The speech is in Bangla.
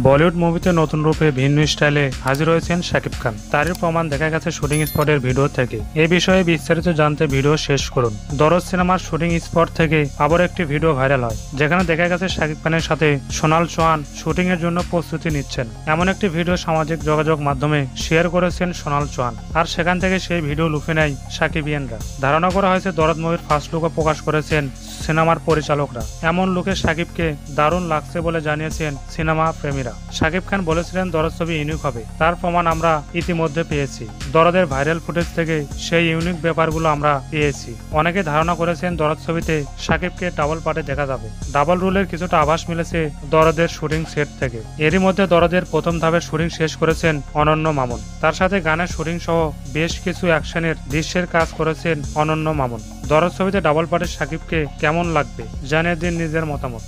বলিউড মুভিতে নতুন রূপে ভিন্ন স্টাইলে হাজির হয়েছেন শাকিব খান। তারই প্রমাণ দেখা গেছে শুটিং স্পটের ভিডিও থেকে। এই বিষয়ে বিস্তারিত জানতে ভিডিও শেষ করুন। দরদ সিনেমার শুটিং স্পট থেকে আবার একটি ভিডিও ভাইরাল হয়, যেখানে দেখা গেছে শাকিব খানের সাথে সোনাল চৌহান শুটিং এর জন্য প্রস্তুতি নিচ্ছেন। এমন একটি ভিডিও সামাজিক যোগাযোগ মাধ্যমে শেয়ার করেছেন সোনাল চৌহান, আর সেখান থেকে সেই ভিডিও লুফে নেয় সাকিবিয়ানরা। ধারণা করা হয়েছে দরদ মুভির ফার্স্ট লুকও প্রকাশ করেছেন সিনেমার পরিচালকরা। এমন লুকে শাকিবকে দারুণ লাগছে বলে জানিয়েছেন সিনেমা প্রেমীরা। শাকিব খান বলেছিলেন দরদ ছবি ইউনিক হবে, তার প্রমাণ আমরা ইতিমধ্যে পেয়েছি। দরদের ভাইরাল ফুটেজ থেকে সেই ইউনিক ব্যাপারগুলো আমরা পেয়েছি। অনেকে ধারণা করেছেন দরদ ছবিতে শাকিবকে ডাবল পার্টে দেখা যাবে। ডাবল রোলের কিছুটা আভাস মিলেছে দরদের শুটিং সেট থেকে। এরই মধ্যে দরদের প্রথম ধাপের শুটিং শেষ করেছেন অনন্য মামুন। তার সাথে গানের শুটিং সহ বেশ কিছু অ্যাকশনের দৃশ্যের কাজ করেছেন অনন্য মামুন। দরদ ছবিতে ডাবল পার্টের শাকিবকে কেমন লাগবে জানিয়ে দিন নিজের মতামত।